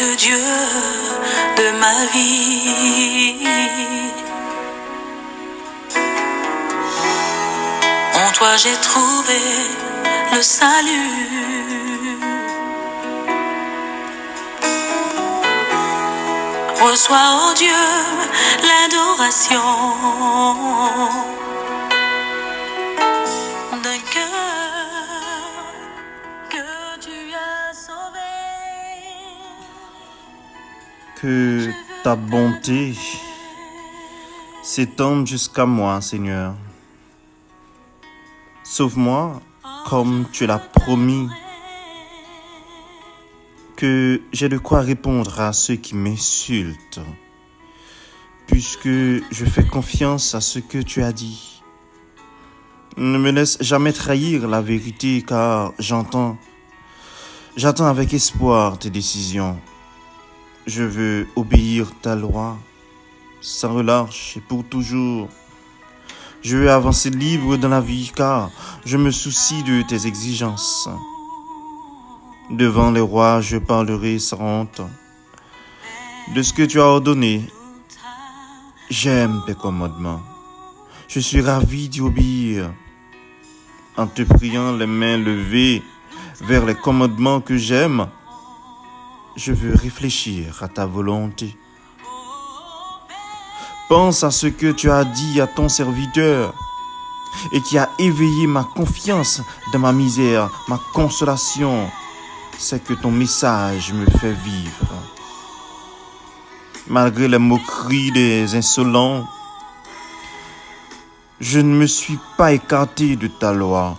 le Dieu de ma vie. En toi j'ai trouvé le salut. Reçois, oh Dieu, l'adoration d'un cœur que tu as sauvé. Que ta bonté s'étende jusqu'à moi, Seigneur. Sauve-moi comme tu l'as promis. Que j'ai de quoi répondre à ceux qui m'insultent, puisque je fais confiance à ce que tu as dit. Ne me laisse jamais trahir la vérité, car j'attends avec espoir tes décisions. Je veux obéir ta loi, sans relâche et pour toujours. Je veux avancer libre dans la vie, car je me soucie de tes exigences. Devant les rois, je parlerai sans honte de ce que tu as ordonné. J'aime tes commandements. Je suis ravi d'y obéir. En te priant les mains levées vers les commandements que j'aime, je veux réfléchir à ta volonté. Pense à ce que tu as dit à ton serviteur et qui a éveillé ma confiance dans ma misère, ma consolation. C'est que ton message me fait vivre. Malgré les moqueries des insolents, je ne me suis pas écarté de ta loi.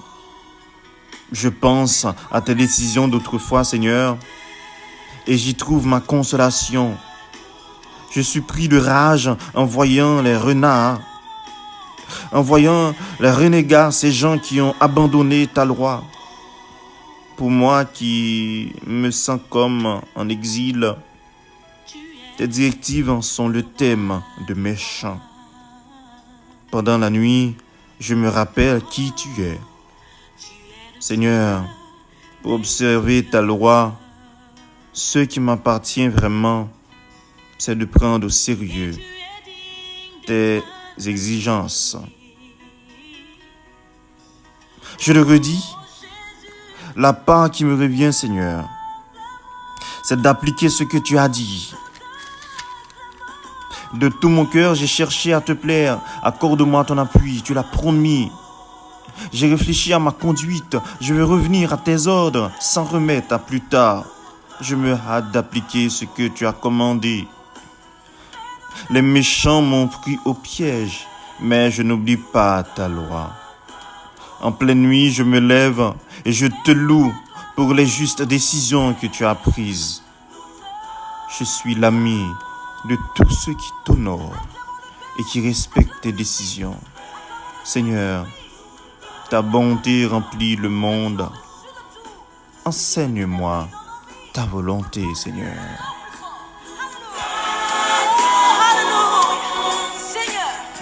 Je pense à tes décisions d'autrefois, Seigneur, et j'y trouve ma consolation. Je suis pris de rage en voyant les renards, en voyant les renégats, ces gens qui ont abandonné ta loi. Pour moi qui me sens comme en exil, tes directives en sont le thème de mes chants. Pendant la nuit, je me rappelle qui tu es. Seigneur, pour observer ta loi, ce qui m'appartient vraiment, c'est de prendre au sérieux tes exigences. Je le redis, la part qui me revient, Seigneur, c'est d'appliquer ce que tu as dit. De tout mon cœur, j'ai cherché à te plaire. Accorde-moi ton appui, tu l'as promis. J'ai réfléchi à ma conduite. Je veux revenir à tes ordres sans remettre à plus tard. Je me hâte d'appliquer ce que tu as commandé. Les méchants m'ont pris au piège, mais je n'oublie pas ta loi. En pleine nuit, je me lève et je te loue pour les justes décisions que tu as prises. Je suis l'ami de tous ceux qui t'honorent et qui respectent tes décisions. Seigneur, ta bonté remplit le monde. Enseigne-moi ta volonté, Seigneur.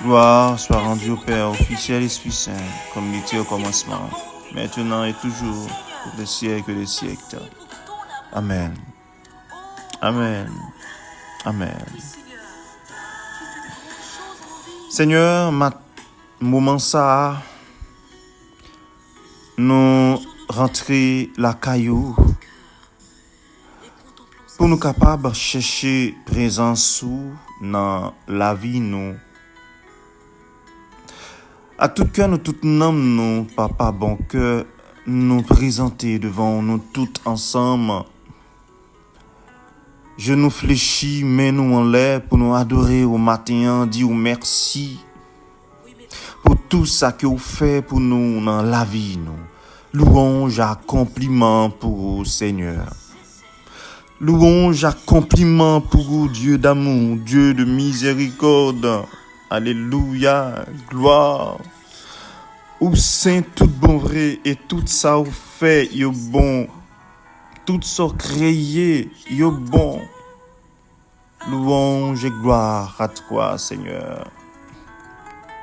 Gloire soit rendue au Père, au Fils et à l'Esprit Saint, comme il était au commencement, maintenant et toujours, pour les siècles des siècles. Amen. Amen. Amen. Seigneur, moment ça, nous rentrer la caillou pour nous capables de chercher présence dans la vie nous. À tout cœur, nous tout âme, nous, papa bon cœur, nous présenter devant nous tous ensemble. Je nous fléchis, mais nous en l'air pour nous adorer au matin, dire merci pour tout ça que vous faites pour nous dans la vie, nous. Louange, accomplissement pour vous, Seigneur. Louange, accomplissement pour vous, Dieu d'amour, Dieu de miséricorde. Alléluia, gloire. Ou saint, tout bon vrai, et tout ça vous fait, yo bon. Tout ça créé, yo bon. Louange et gloire à toi, Seigneur.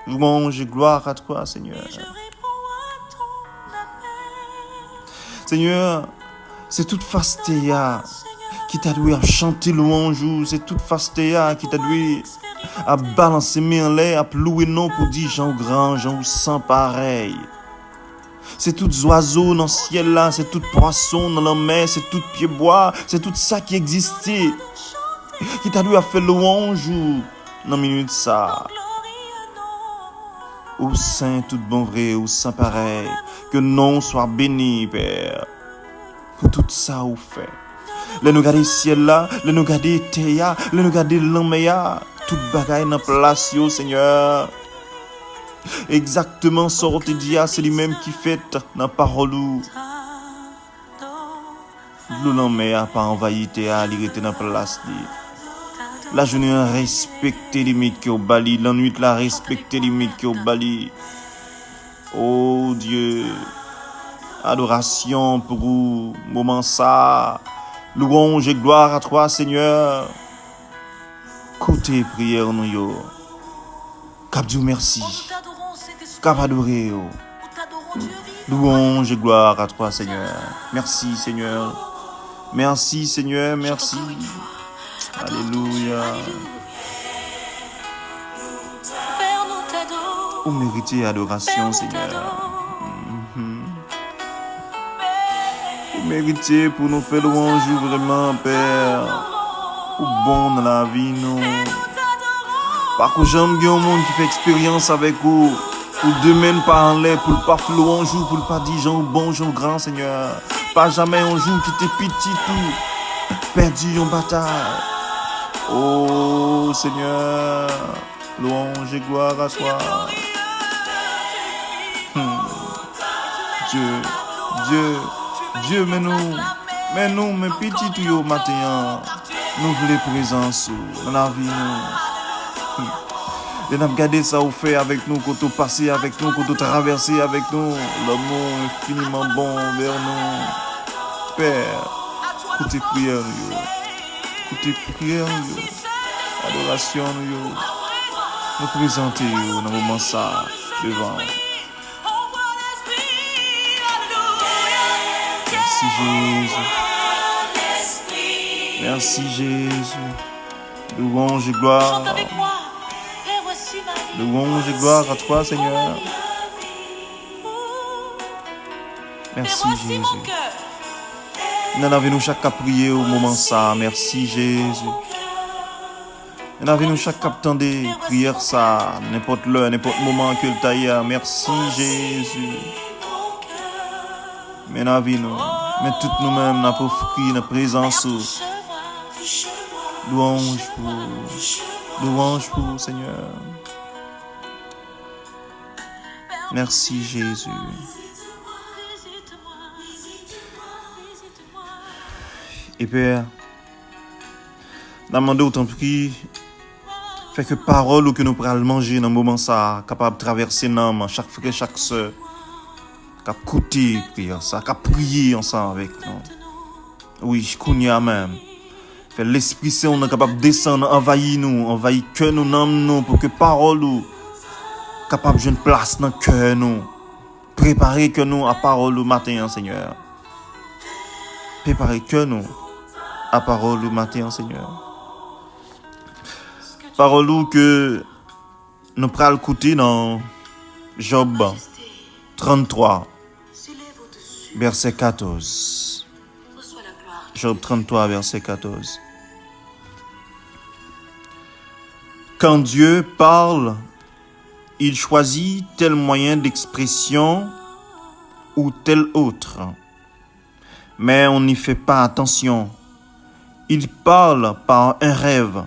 Louange et gloire à toi, Seigneur. Seigneur, c'est toute fastéa qui t'a doué à chanter louange, c'est toute fastéa qui t'a doué à balancer mes en l'air, à louer non pour dire Jean grand, Jean sans pareil. C'est tout oiseaux dans le ciel là, c'est tout poisson dans la mer, c'est tout pied bois, c'est tout ça qui existait. Qui t'a doué à faire louange dans minute ça. Ô Saint tout bon vrai, ô Saint pareil, que non soit béni, Père, pour tout ça ou fait. Le nous garder ciel là, le nous garder terre, le nous garder l'enmeya, toute bagaille dans place yo, Seigneur. Exactement sorte dia, c'est lui-même qui fait dans parole ou. L'enmeya pas envahi terre, il était dans place li. La journée a respecté les limites qui au bali, la nuit la respecté les limites qui au bali. Oh Dieu, adoration pour vous, moment ça. Louange et gloire à toi, Seigneur. Côté prière, nous yo. Cap Dieu merci. Cap adoré yo. Louange et gloire à toi, Seigneur. Merci, Seigneur. Merci, Seigneur. Merci. Alléluia. Vous méritez adoration, Seigneur. Vous méritez pour nous faire louange vraiment, Père. Ou bon dans la vie, non. Par contre, j'aime bien un monde qui fait expérience avec vous. Pour demain par en l'air, pour le pas louange, pour le pas dire Jean bon, Jean grand, Seigneur. Pas jamais un jour qui t'est petit tout. Perdu en bataille. Oh Seigneur, louange et gloire à toi. Dieu, mais nous, mes petits tout yo matin, nous voulons présence dans la vie nous. Et nous regardé ça ou fait avec nous, quand on passé avec nous, quand on traversé avec nous, l'amour infiniment bon vers nous. Père, écoutez prière yo. Écoutez prière yo. Adoration yo. Nous présenter yo dans le moment ça devant. Merci Jésus. Merci Jésus. Louange et gloire. Louange et gloire à toi, Seigneur. Merci Jésus. Nous avons chaque à prier au moment ça. Merci Jésus. Nous avons chaque à attendre prière ça. N'importe l'heure, n'importe moment que le taille. Merci Jésus. Mais nous avons mais toutes nous-mêmes, nous avons offert notre présence. Louange pour Seigneur. Merci Jésus. Et Père, demandez autant pris, fait que parole ou que nous pourrons manger dans le moment ça, capable de traverser l'âme, chaque frère, chaque soeur, capable d'écouter prière ça, capable de prier ensemble avec nous. Oui, je connais même. Fait l'Esprit Saint, on est capable de descendre, envahir que nous n'âmes nous, pour que parole ou capable de jouer une place dans le cœur nous. Préparer que nous à parole au matin, Seigneur. Préparer que nous à parole au matin, Seigneur. Parole que nous prenons écouter dans Job 33, verset 14. Job 33, verset 14. Quand Dieu parle, il choisit tel moyen d'expression ou tel autre. Mais on n'y fait pas attention. Il parle par un rêve,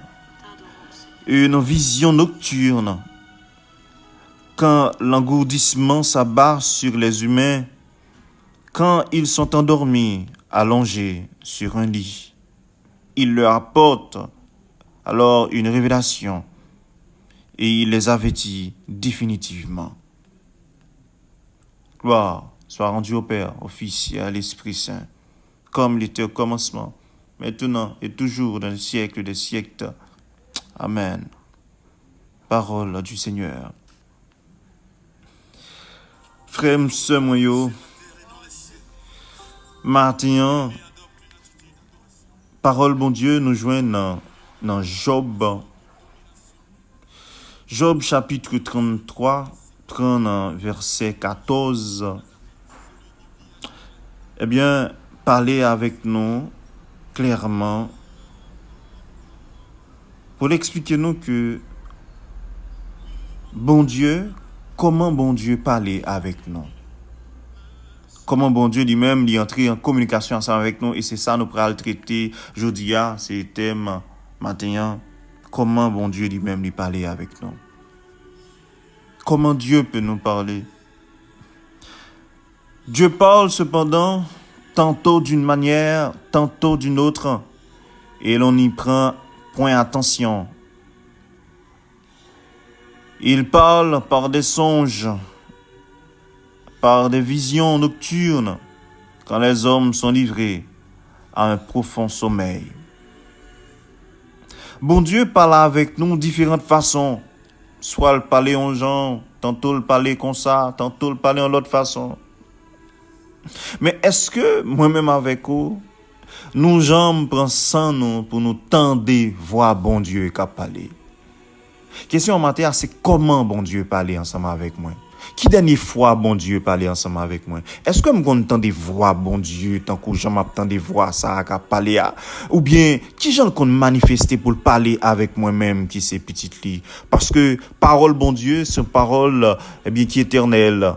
une vision nocturne. Quand l'engourdissement s'abat sur les humains, quand ils sont endormis, allongés sur un lit, il leur apporte alors une révélation et il les avertit définitivement. Gloire soit rendue au Père, au Fils et à l'Esprit Saint, comme il était au commencement, maintenant et toujours dans le siècle des siècles. Amen. Parole du Seigneur. Frère, sœur, moi, matin, Parole, bon Dieu, nous joignent dans Job. Job chapitre 33, 30, verset 14. Eh bien, parlez avec nous clairement pour expliquer nous que bon Dieu, comment bon Dieu parlait avec nous. Comment bon Dieu lui-même est entré en communication ensemble avec nous et c'est ça nous pourrons le traiter aujourd'hui, c'est le thème matin. Comment bon Dieu lui-même lui parlait avec nous. Comment Dieu peut nous parler. Dieu parle cependant tantôt d'une manière, tantôt d'une autre et l'on y prend point attention. Il parle par des songes, par des visions nocturnes, quand les hommes sont livrés à un profond sommeil. Bon Dieu parle avec nous de différentes façons. Soit le parler en gens, tantôt le parler comme ça, tantôt le parler en l'autre façon. Mais est-ce que moi-même avec vous, nous j'aime prendre sans nous pour nous tendre voir bon Dieu qui parler? Question en matière, c'est comment bon Dieu parler ensemble avec moi? Qui dernière fois bon Dieu parler ensemble avec moi? Est-ce que je m'entends des voix bon Dieu tant que je m'entends des voix ça à parler à? Ou bien qui j'en qu'on manifester pour parler avec moi-même qui c'est petite lit? Parce que parole bon Dieu, c'est une parole qui est éternelle.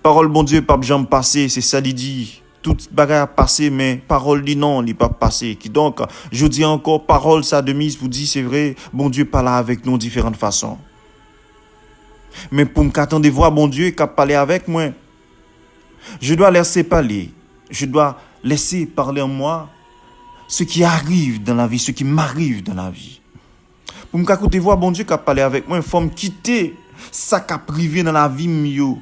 Parole bon Dieu pas jamais passer, c'est ça il dit. Toute bagarre a passé, mais parole dit non, il pas passé. Qui donc, je dis encore, parole ça de mise pour dire c'est vrai, bon Dieu parle avec nous de différentes façons. Mais pour me attendre voir bon Dieu qui parler avec moi, je dois laisser parler. Je dois laisser parler en moi ce qui arrive dans la vie, ce qui m'arrive dans la vie. Pour me écouter voir bon Dieu qui parler avec moi, il faut me quitter ça qui a privé dans la vie mieux.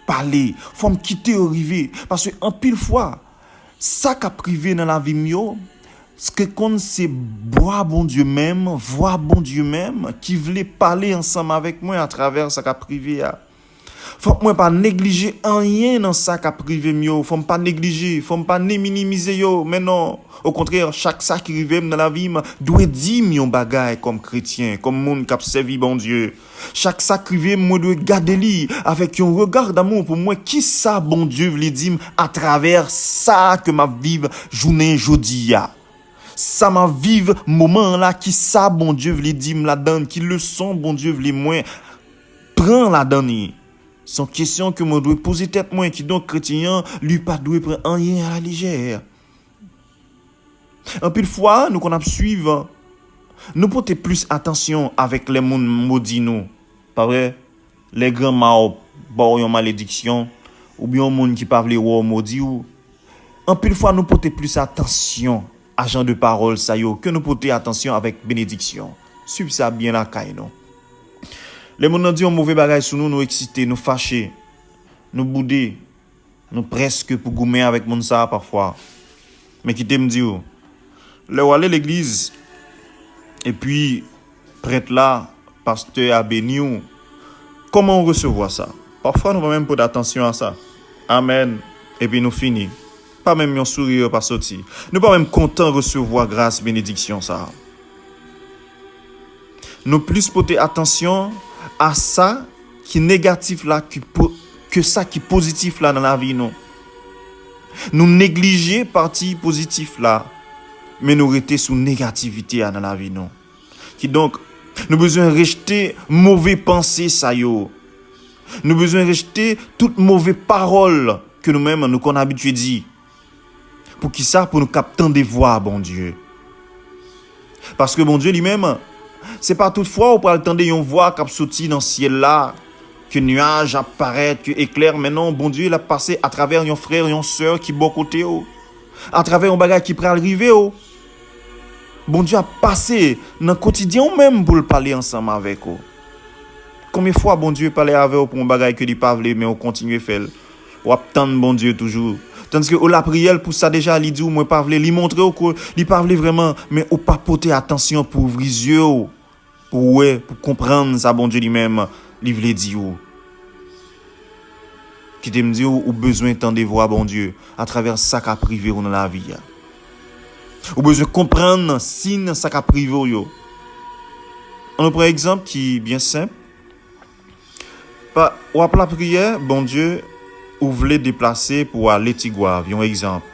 Parler, faut me quitter au rivé parce que en pile fois ça qu'a privé dans la vie mieux ce que qu'on c'est boire bon Dieu même, voir bon Dieu même qui voulait parler ensemble avec moi à travers ça qu'a privé. Faut moi pas négliger rien dans ça qu'a privé mieux, faut pas négliger, faut pas minimiser yo, mais non, au contraire, chaque ça qui arrive dans la vie doit dire mon bagaille comme chrétien, comme monde qui a servi bon Dieu. Chaque ça qui arrive moi doit garder lui avec un regard d'amour pour moi qui ça bon Dieu veut dire à travers ça que m'a vive journée jodi a. Ça m'a vive moment là qui ça bon Dieu veut dire la donne, qui leçon bon Dieu veut moi prend la donne. Sans question que moi dois poser tête moi qui donc chrétien lui pas doit prendre rien à la légère. En pile fois nous qu'on a suivre nous porter plus attention avec les monde maudit nous. Pas vrai? Les grands morts bon yon malédiction ou bien monde qui pas vle ou maudit ou. En pile fois nous porter plus attention à genre de parole ça yo que nous porter attention avec bénédiction. Suivre ça bien la caille non. Les gens disent un mauvais bagage sur nous, nous excités, nous fâchés, nous boudés, nous presque pour goumer avec mon ça parfois. Mais qui t'aime dire, le aller l'église, et puis prêtre là, pasteur a béni, comment on recevoir ça? Parfois nous va même pas d'attention à ça. Amen. Et puis nous finissons. Pas même un sourire pas sorti. Nous pas même content de recevoir grâce, bénédiction ça. Nous plus porter attention à ça qui est négatif là que ça qui est positif là dans la vie non. Nous négliger partie positive là mais nous rester sous négativité là dans la vie non. Qui donc nous besoin rejeter mauvais pensées ça yo. Nous besoin rejeter toute mauvaise parole que nous-mêmes nous qu'on habitué dire. Pour qui ça pour nous capter des voix bon Dieu. Parce que bon Dieu lui-même c'est pas toutefois ou pas attendre une voix qui sorti dans le ciel là que nuage apparaît que éclair mais non bon Dieu il a passé à travers un frère une sœur qui bon côté à travers un bagage qui pral arriver bon Dieu a passé dans le quotidien même pour le parler ensemble avec eux. Combien de fois bon Dieu parler avec eux pour un bagage que il pas veut mais on continue faire ou attendre bon Dieu toujours. Tandis que la prière pour ça déjà il dit ou moi pas veut lui montrer que il pas veut vraiment mais ou pas porter attention pour ouvrir les yeux pour comprendre ça bon Dieu lui-même il veut dire qui te me dit ou besoin tant de voir bon Dieu à travers ça qu'a privé dans la vie. Ou besoin comprendre signe ça qu'a privé yo. On prend un exemple qui est bien simple. Ou après la prière, bon Dieu, ou voulez déplacer pour aller Tigouave, un exemple.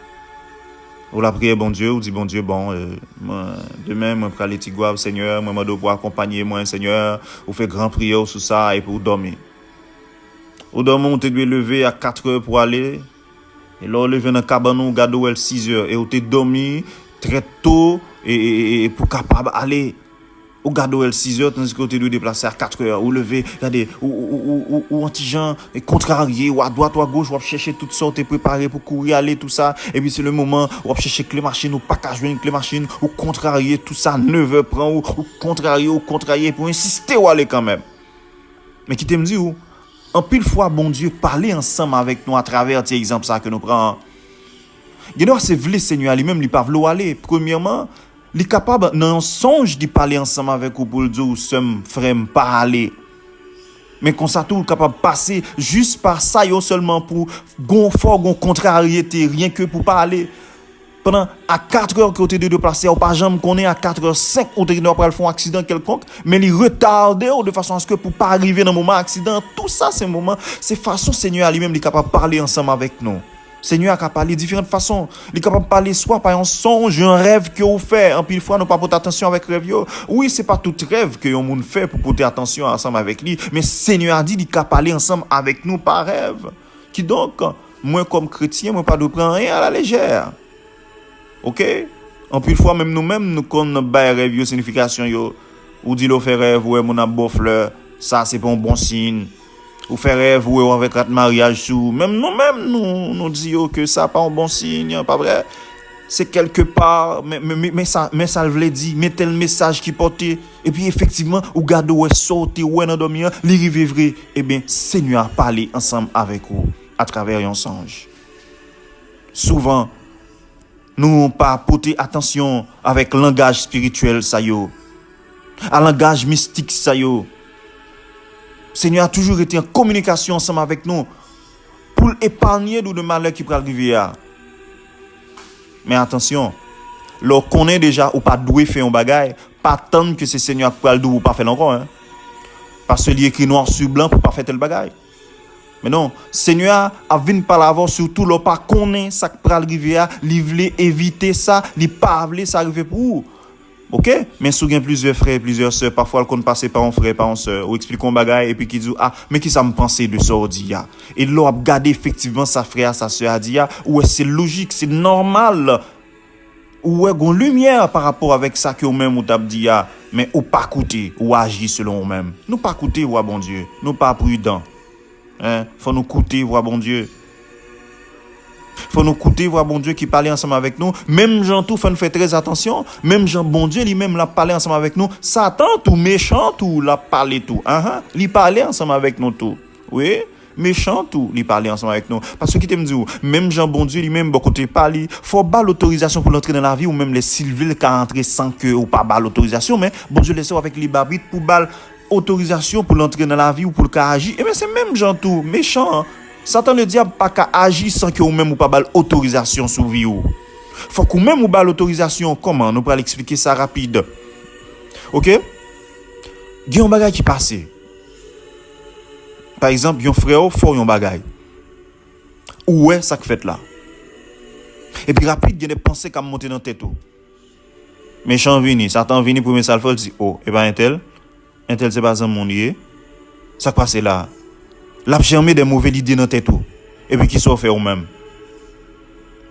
Ou la prière, bon Dieu, ou dit bon Dieu, moi, demain, moi, pour aller Tigouave, Seigneur, moi, je dois accompagner moi, Seigneur, ou faire grand prière sur ça et pour dormir. Ou dormir, on te doit lever à 4 heures pour aller. Et là, on lever dans le cabanon, on garde 6 heures. Et on te dormi très tôt et pour capable aller. Ou garde 6 heures, tandis que tu dois déplacer à 4 heures. Ou lever, regardez, ou anti-gens, contrarié, ou à droite ou à gauche, ou à chercher toutes sortes et préparer pour courir, aller, tout ça. Et puis c'est le moment où on chercher clé machine, ou pas qu'à jouer une clé machine, ou contrarier, tout ça, 9 heures prend, ou contrarier, pour insister ou aller quand même. Mais qui t'aime dit où? En pile fois, bon Dieu, parler ensemble avec nous à travers ces exemples ça que nous prenons. Il doit se vouloir Seigneur lui-même, il pas vouloir aller. Premièrement, il est capable dans un songe de parler ensemble avec vous pour le dire sommes frère pas aller. Mais comme ça tout capable de passer juste par ça seulement pour gonfort, gon contrariété, rien que pour parler. Pendant à 4 heures que tu es déplacé, ou pas jamais qu'on est à 4h05 ou tu dois faire un accident quelconque, mais il retarde de façon à ce que pour pas arriver dans le moment accident, tout ça c'est moment, c'est façon Seigneur lui-même il est capable de parler ensemble avec nous. Seigneur a capable de parler de différentes façons. Il est capable de parler soit par un songe, un rêve que vous faites. En pile fois, nous pas porter attention avec rêve. Oui, c'est pas tout rêve que vous monde fait pour porter attention ensemble avec lui. Mais Seigneur a dit qu'il est capable de parler ensemble avec nous par rêve. Qui donc, moi comme chrétien, moi pas de prendre rien à la légère. Ok? En pile fois, même nous-mêmes, nous connaissons pas rêve, signification. Ou dit l'on fait rêve, ouais, mon a beau fleur. Ça, c'est pas un bon signe. Ou faire rêve ou avec un mariage sous même nous disons que ça pas un bon signe, pas vrai, c'est quelque part mais ça le veut dire mais tel message qui portait et puis effectivement ou garde ou sauter ou dans dormir li rive vrai et bien Seigneur a parlé ensemble avec vous à travers un songe. Souvent nous pas porter attention avec langage spirituel ça yo à langage mystique ça yo. Seigneur a toujours été en communication ensemble avec nous pour épargner nous de malheur qui peut arriver. Mais attention, lorsqu'on connaît déjà ou pas doué faire un bagage, pas attendre que ce Seigneur peut le ou pas faire encore hein. Parce que il écrit noir sur blanc pour pas faire tel bagage. Mais non, Seigneur a venu par l'avant surtout le pas connaît ça qui peut arriver, il veut éviter ça, il pas veut ça arriver pour vous. OK, mais si vous avez plusieurs frères, plusieurs sœurs, parfois qu'on passe par un frère, par une sœur, ou explique un bagage et puis qui dit mais qui ça me pensait de ça dit et là a regarder effectivement sa frère, sa sœur a dit ouais c'est logique, c'est normal. Ou est gon lumière par rapport avec ça que vous même ou t'a dit mais ou pas écouter ou agir selon vous même. Nous pas écouter ouais bon Dieu, nous pas prudent. Hein, faut nous écouter ouais bon Dieu. Faut nous écouter voir bon Dieu qui parle ensemble avec nous. Même Jean tout faut nous faire très attention. Même Jean bon Dieu lui-même l'a parlé ensemble avec nous. Satan tout méchant tout l'a parlé tout. Il parlait ensemble avec nous tout. Oui, méchant tout, il parlait ensemble avec nous. Parce que qui t'aime dit même Jean bon Dieu lui-même bon côté parler, faut pas l'autorisation pour l'entrer dans la vie ou même les civils qui entrer sans que ou pas l'autorisation mais bon Dieu laisse avec libre arbitre pour autorisation pour l'entrer dans la vie ou pour le agir. Et bien c'est même Jean tout méchant. Satan le diable pas qu'à agir sans que ou même ou pas bal autorisation sur vie ou. Faut que même ou bal autorisation comment nous pour l'expliquer ça rapide. OK? Il y a un bagage qui passe. Par exemple, un frère faut un bagage. Où est ça que fait là? Et puis rapide, il y a des pensées qui monter dans tête ou. Méchant vini, Satan vini pour me salver dit oh, et ben un tel c'est pas un monde ça passe là. L'a germé des mauvaises idées dans tête tout et puis qui soit fait ou même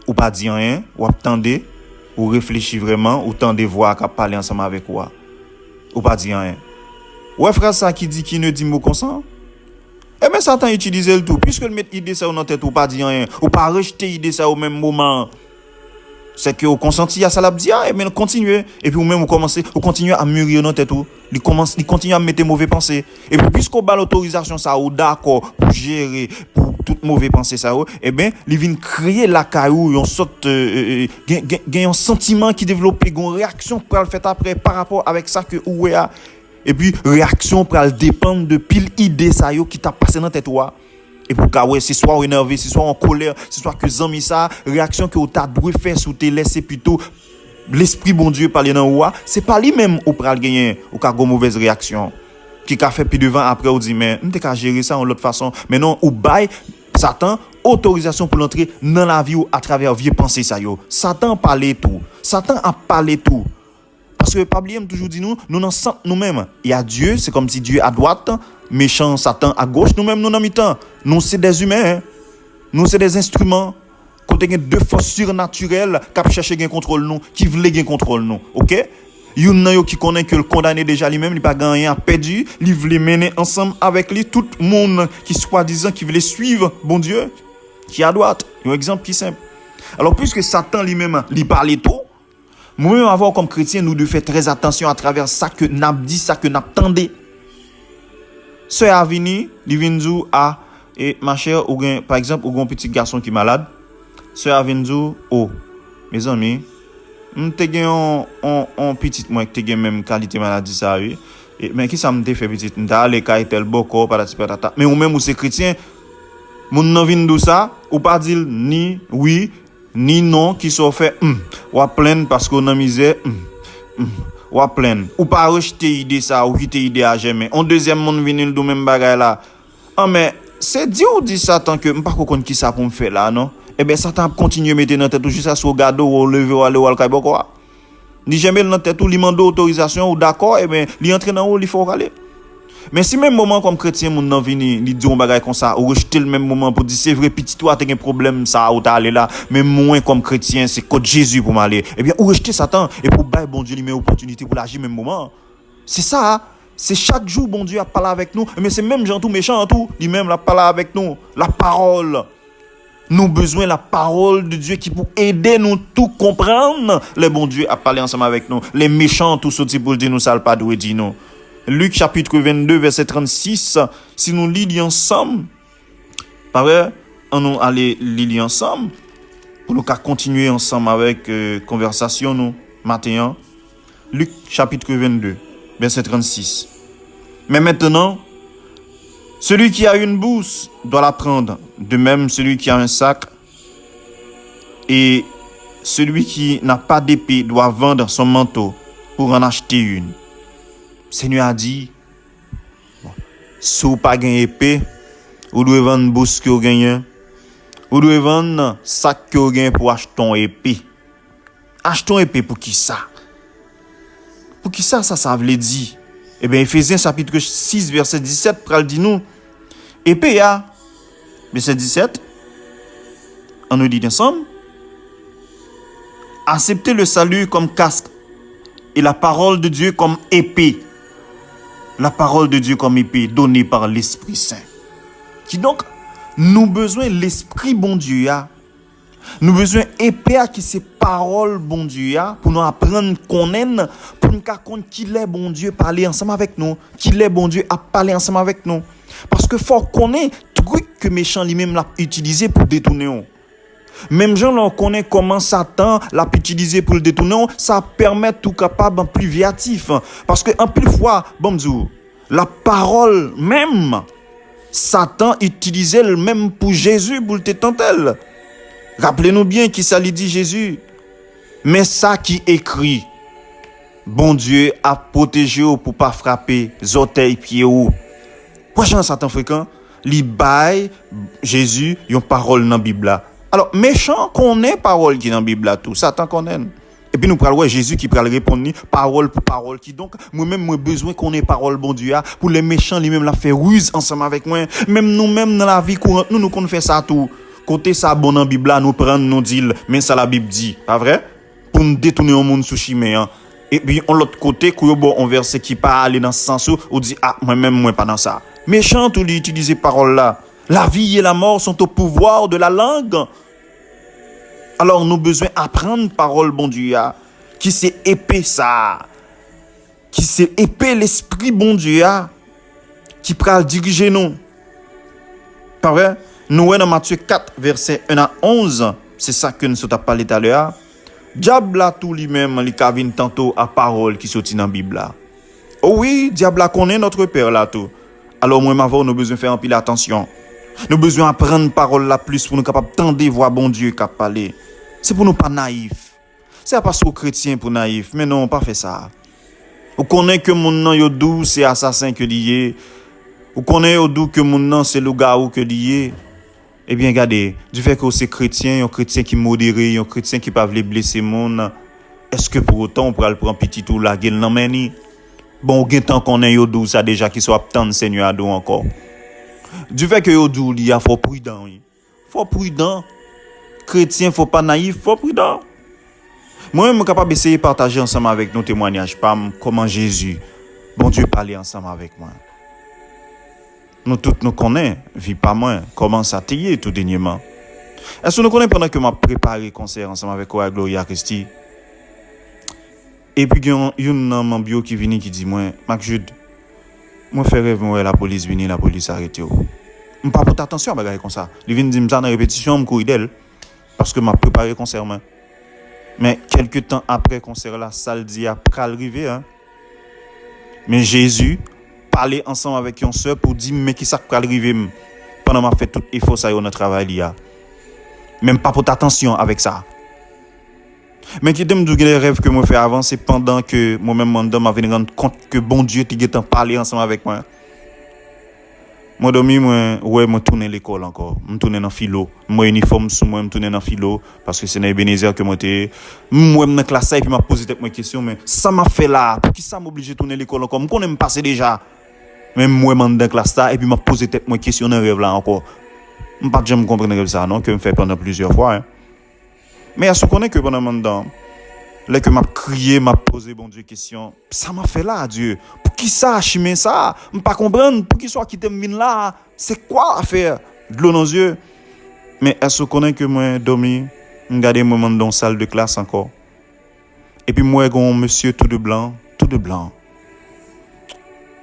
ou pas dire rien ou attendre ou réfléchir vraiment ou tendre voir qu'à parler ensemble avec quoi ou pas dire rien ouais frère ça qui dit qui ne dit mot consent et mais Satan utilise le tout puisque le mettre idée ça dans tête ou pas dire rien ou pas rejeter idée ça au même moment c'est que vous consenti à ça l'a dit et bien continuer et puis ou même vous commencez vous continuer à mûrir dans tête tout il continue à mettre mauvais pensées et puis puisqu'on bat l'autorisation ça ou d'accord pour gérer pour toute mauvaise pensée ça et bien il vient créer la caillou une sorte un sentiment qui développe une réaction pour le faire après par rapport avec ça que ou et puis réaction pour le dépendre de pile idée ça qui t'a passé dans tête toi. Et pour que c'est soit énervé, c'est soit en colère, c'est soit que zami ça, réaction que tu as dû faire sous tes laisser plutôt l'esprit bon Dieu parler dans ou, c'est pas lui-même ou pral gagner ou ka gon mauvaise réaction. Qui a fait puis devant après ou dit mais on t'ai gérer ça en l'autre façon. Mais non, ou bail Satan autorisation pour l'entrer dans la vie ou à travers vieux pensées ça yo. Satan parler tout. Satan a parlé tout. Parce que Pablo toujours dit nous dans centre nous-mêmes. Il y a Dieu, c'est comme si Dieu à droite, méchant Satan à gauche, nous-mêmes nous dans mi-temps. Nous c'est des humains. Hein? Nous c'est des instruments. Côté deux forces surnaturelles qui cherchent gain contrôle nous, qui veulent gain contrôle nous. OK? Yon nan yo qui connaît que le condamné déjà lui-même, il pas gagné a perdu, il veut mener ensemble avec lui tout le monde qui soi-disant qui veut suivre bon Dieu qui à droite. Un exemple qui simple. Alors puisque Satan lui-même lui parle tout, moi-même avoir comme chrétien nous devons faire très attention à travers ça que n'a dit, ça que n'a tendé. Sœur Avini, li vinn dou a et ma chère ou gen par exemple ou gon petit garçon qui malade. Sœur Avini oh mes amis m'te gen on petit moi que te gen même qualité maladie ça oui mais qui ça m'te fait petit m'ta aller kay tel boko patata mais ou même ou c'est chrétien moun nan vinn dou ça ou pas dire ni oui ni non qui sont fait ou plein parce qu'on a misère ou plein ou pas rejeter idée ça ou quitter idée à jamais on deuxième monde vinn dou même bagay là mais c'est dit ou dit Satan que m'pas connait qui ça pour me faire là non. Eh bien, Satan continue à mettre dans tête tout juste ça sur gado ou lever ou aller ou al boko. Ni jamais dans tête tout li mande autorisation ou d'accord eh bien, li entre dans ou li faut aller. Mais si même moment comme chrétien moun nan vini, li dit on bagay comme ça ou rejeter le même moment pour dire c'est vrai petit toi t'as un problème ça ou t'as aller là, mais moi comme chrétien c'est code Jésus pour m'aller. Eh bien, ou rejeter Satan et pour bailler bon Dieu lui met opportunité pour l'agir même moment. C'est ça. C'est chaque jour bon Dieu a parlé avec nous, mais c'est même gens tout méchant tout, lui-même la parlé avec nous, la parole. Nous besoin la parole de Dieu qui pour aider nous tout comprendre. Le bon Dieu a parlé ensemble avec nous. Les méchants tout sorti pour dire nous ça pas doit dire nous. Luc chapitre 22 verset 36 si nous lisons ensemble pareil on nous aller lire ensemble pour nous continuer ensemble avec conversation nous matin. Luc chapitre 22 verset 36. Mais maintenant celui qui a une bourse doit la prendre. De même, celui qui a un sac. Et celui qui n'a pas d'épée doit vendre son manteau pour en acheter une. Seigneur a dit, si vous n'avez pas d'épée, vous devez vendre une bourse que vous gagnez. Vous devez vendre un sac que vous gagnez pour acheter une épée. Acheter une épée pour qui ça? Pour qui ça veut dire? Eh bien, Ephésiens chapitre 6, verset 17, pral dit nous, épée, verset 17, on nous dit ensemble, acceptez le salut comme casque et la parole de Dieu comme épée. La parole de Dieu comme épée donnée par l'Esprit Saint. Qui donc, nous besoin l'Esprit bon Dieu, nous besoin épée qui c'est parole bon Dieu pour nous apprendre qu'on aime pour nous comprendre qu'il est bon Dieu parler ensemble avec nous qu'il est bon Dieu à parler ensemble avec nous parce que faut qu'on ait truc que méchant lui-même l'a utilisé pour détourner même gens là connaît comment Satan l'a utilisé pour le détourner ça permet tout capable en plus viatif parce que en plus fois bon Dieu la parole même Satan utilisait le même pour Jésus pour le tenter. Rappelez-nous bien qui ça lui dit Jésus. Mais ça qui écrit, bon Dieu a protégé pour pas frapper orteils pieds ou. Pourquoi Satan fréquent? Li bail Jésus yon parole dans Bible là. Alors méchant connaît parole qui dans Bible là tout. Satan connaît. Et puis nous prenons Jésus qui pral répondre parole pour parole qui donc moi-même moi besoin qu'on ait parole bon Dieu pour les méchants lui-même la fait ruse ensemble avec moi. Même nous-mêmes dans la vie courante nous qu'on fait ça tout. Côté ça bon dans Bible là nous prendre nous dire mais ça la Bible dit pas vrai pour nous détourner au monde sous chimé et puis on l'autre côté qu'on bon on verset qui pas aller dans ce sens où dit moi-même moi pas dans ça méchant tout utiliser parole là la vie et la mort sont au pouvoir de la langue alors nous besoin apprendre parole bon Dieu qui c'est épée ça qui c'est épée l'esprit bon Dieu qui pral diriger nous pas vrai. Nous, dans Matthieu 4, verset 1 à 11, c'est ça que nous avons parlé tout à l'heure. Diable a tout lui-même, il cavine tantôt à parole qui sortit dans la Bible. Oh oui, diable connaît notre Père là tout. Alors, moi, nous avons besoin de faire un peu attention. Nous avons besoin d'apprendre parole là plus pour nous capables d'entendre voir bon Dieu qui parler. C'est pour nous pas naïfs. C'est pas sous chrétien pour naïf, mais non, pas fait ça. Ou connaît que mon nom yo dou c'est assassin que lié. Ou connaît yo dou que mon nom c'est loup-garou que lié. Eh bien, regardez, du fait que c'est chrétien, un chrétien qui modéré, un chrétien qui pas veut blesser monde, est-ce que pour autant on pourra le prendre petit tout la gueule nan meni? Bon, gen tant qu'on est yo dou ça déjà qui soit tant Seigneur ado encore. Du fait que yo dou li a faut prudent. Faut prudent. Chrétien faut pas naïf, faut prudent. Moi, je suis capable d'essayer de partager ensemble avec nos témoignages, comment Jésus, bon Dieu, parlait ensemble avec moi. Nous tous nous connaissons, vie pas moins, comment ça t'y est tout dernièrement. Est-ce que nous connaissons pendant que je préparé le concert ensemble avec Gloria Christi? Et puis, il y a un membre bio qui vient qui dit, moi, Mac Jude, moi, je fais rêve, moi, la police vient, la police arrête. Je ne pas porter attention à bagaille comme ça. Il vient dire ça dans la répétition, je cours d'elle, parce que je préparé le concert. Mais quelques temps après le concert, là, ça le dit après arriver. Hein? Mais Jésus parlait ensemble avec une soeur pour dire, mais qui ça peut arriver pendant que je fais tout effort ça dans le travail. Même pas pour attention avec ça. Mais qui me dit les rêves que moi fais avant, c'est pendant que moi-même, mon homme m'avait rendu compte que bon Dieu t'y parlé ensemble avec moi. Moi dormi moi tourner l'école encore, me tourner dans philo, moi uniforme sous moi me tourner dans philo parce que c'est dans Ebenezer que moi dans classe et puis m'a posé tête moi question mais ça m'a fait là, pour qui ça m'oblige tourner l'école encore, me connais me passer déjà. Même moi dans classe ça et puis m'a posé tête moi question dans rêve là encore. Me pas jamais comprendre ça non que me fait pendant plusieurs fois. Hein. Mais à ce qu'on est que pendant maintenant là que m'a crié, m'a posé bon Dieu question, ça m'a fait là Dieu. Pour qui ça chimé ça? Je pas comprendre pour qui soit qui t'aime là, c'est quoi l'affaire? De l'eau dans les yeux. Mais est-ce qu'on est que moi dormi, regarder moi dans la salle de classe encore. Et puis moi un monsieur tout de blanc.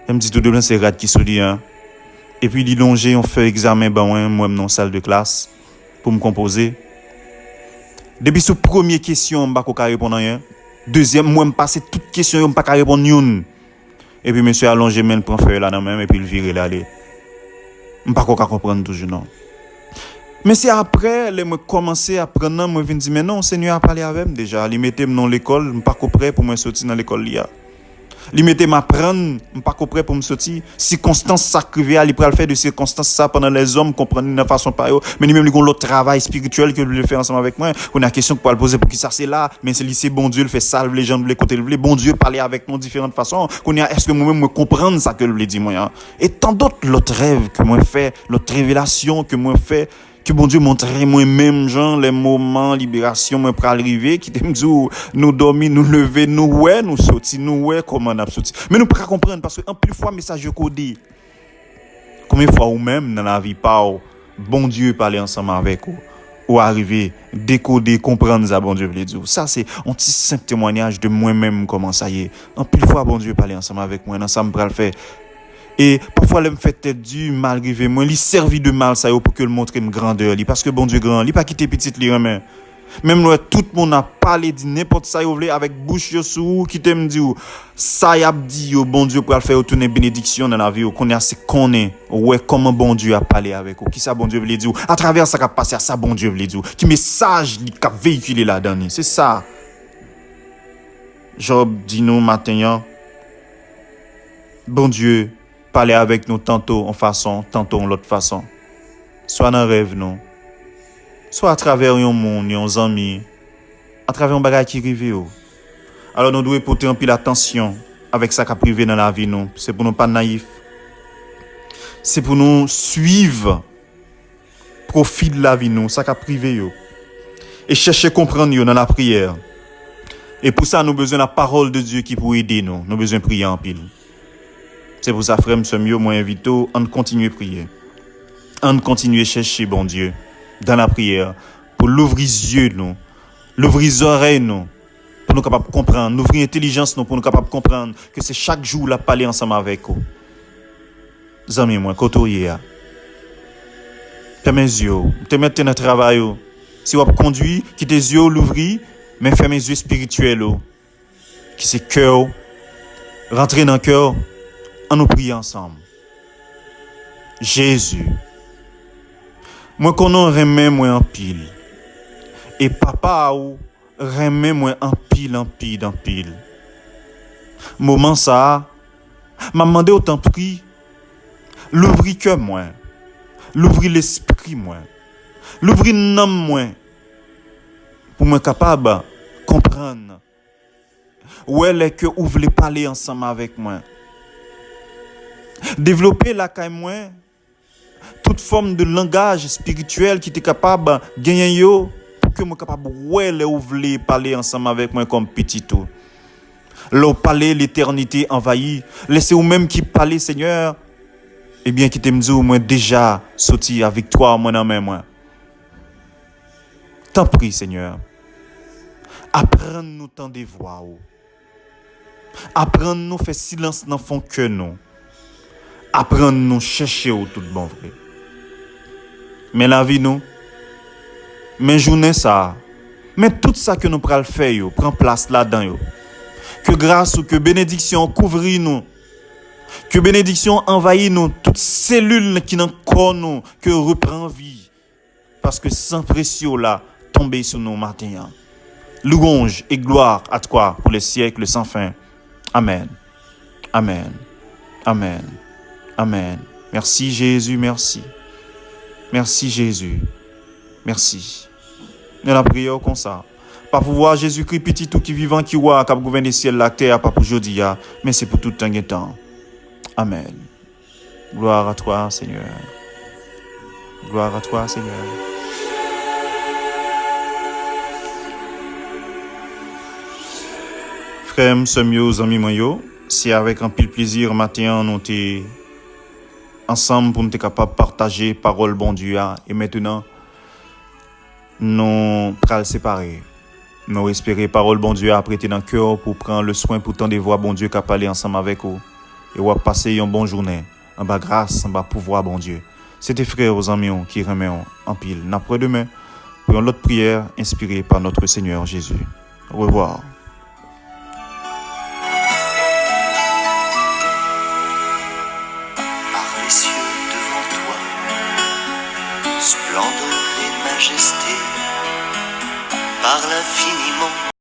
Il me dit tout de blanc c'est rad qui se dit hein. Et puis il longé on fait examen moi dans la salle de classe pour me composer. Depuis ce première question, je ne peux pas répondre à rien. Deuxième, moi, je passe toutes questions, je ne peux pas répondre à une. Et puis, monsieur allongé, il prend feuille là, même, et puis il vire là. Je ne peux pas comprendre toujours, non. Mais c'est après, je commence à apprendre, je me dis, mais non, Seigneur a parlé avec moi déjà. Il mettait dans l'école, je ne suis pas prêt pour me sortir dans l'école. Il mettait m'apprendre, je ne suis pas prêt pour me sortir. Circonstances sacrifiées, il peut le faire de circonstances ça pendant les hommes comprendre de façon par eux. Mais lui-même, il a l'autre travail spirituel que je faire ensemble avec moi. On a une question pour le poser pour qui ça c'est là. Mais c'est lycée, bon Dieu, il fait salve les gens de l'écouter. Bon Dieu, parler avec nous de différentes façons. Est-ce que moi-même, je comprends ça que je lui dis moi. Hein? Et tant d'autres, l'autre rêve que moi fais, l'autre révélation que moi fais. Que bon Dieu montre moi-même, genre, les moments, libération, moi, pour arriver, qui t'aime dire, nous dormir, nous lever, nous sortir, comment on a sorti. Mais nous ne pouvons pas comprendre, parce que, en plus fois, message codé. Combien de fois, ou même, dans la vie, bon Dieu parler ensemble avec vous, ou arriver, décoder, comprendre ça, bon Dieu, veut dire. Ça, c'est un petit simple témoignage de moi-même, comment ça y est. En plus fois, bon Dieu parler ensemble avec moi, ensemble, pour le faire. Et parfois, il me fait tête du mal arrivé. Moi, il servi de mal, ça, pour que le montre une grandeur. Parce que bon Dieu grand, il pas quitté petite li remet. Même là, tout le monde a parlé de n'importe ça, avec bouche sous, qui t'aime dit, ça y a dit, bon Dieu, pour le faire tourner bénédiction dans la vie, qu'on est assez connaît, ouais, comment bon Dieu a parlé avec vous, qui ça bon Dieu veut dire, à travers ça qui a passé à ça bon Dieu veut dire, qui message qui a véhiculé là-dedans. C'est ça. Job dit nous matin, bon Dieu, parler avec nous tantôt en façon, tantôt en l'autre façon. Soit dans un rêve, non. Soit à travers un monde, un amis, à travers un bagage qui arrive. Alors nous devons porter un peu l'attention avec ça qui a privé dans la vie. Non. C'est pour nous pas naïfs. C'est pour nous suivre profit de la vie, nous, ça qui a privé. Et chercher à comprendre dans la prière. Et pour ça, nous avons besoin de la parole de Dieu qui peut aider nous. Nous avons besoin de prier en pile. C'est pour ça, frère, mieux, moi, invite à continuer à prier. À continuer à chercher, bon Dieu, dans la prière, pour l'ouvrir les yeux, nous, l'ouvrir les oreilles, nous, pour nous capables de comprendre, l'ouvrir l'intelligence, nous, pour nous capables de comprendre que c'est chaque jour la parler ensemble avec vous. Zami, moi, côtoyer. Fermez les yeux, te mettre dans le travail. Si vous conduit, quittez les yeux, l'ouvrir, mais fermez les yeux spirituels, qui c'est cœur, rentrer dans le cœur. On nous prie ensemble. Jésus. Moi, qu'on en remet moi en pile. Et papa ou remets-moi en pile. Moment ça, m'a demandé autant prix, l'ouvrir cœur moi, l'ouvrir l'esprit moi, l'ouvrir l'âme moi, pour moi capable de comprendre où est que vous voulez parler ensemble avec moi. Développer la caille moi, toute forme de langage spirituel qui était capable de gagner yo, pour que moi capable ouais les vous voulez parler ensemble avec moi comme petit tout. L'on parler l'éternité envahie, laissez vous même qui parler Seigneur. Eh bien qui te me dit moi déjà sorti avec toi moi dans main moi. T'en prie Seigneur. Apprends-nous tant des voix. Apprends-nous faire silence dans fond que nous. Apprends-nous chercher au tout bon vrai. Mais la vie nous, mais journée ça, mais tout ça que nous pral faire yo, prend place là-dedans yo. Que grâce ou que bénédiction couvre nous. Que bénédiction envahit nous, toutes cellules qui dans corps nous, que reprend vie. Parce que sans pression là, tomber sur nous matin. Louange et gloire à toi pour les siècles sans fin. Amen. Amen. Amen. Amen. Merci Jésus, merci. Merci Jésus. Merci. Nous la prions comme ça. Pas pour voir Jésus-Christ petit tout qui vivant qui voit qui gouverne les ciels la terre pas pour aujourd'hui mais c'est pour tout temps et temps. Amen. Gloire à toi Seigneur. Gloire à toi Seigneur. Frères, sœurs, amis moi, c'est avec un pile plaisir matin nous t'es ensemble pour nous être capable de partager parole bon Dieu et maintenant nous pral séparer. Nous espérer parole bon Dieu à prêter dans le cœur pour prendre le soin pour tant de voix bon Dieu qui parler ensemble avec vous et on va passer une bonne journée en bas grâce en bas pouvoir bon Dieu. C'était frères aux amis qui remet en pile. N'après demain pour une autre prière inspirée par notre Seigneur Jésus. Au revoir. Par les cieux devant toi, splendeur et majesté, par l'infiniment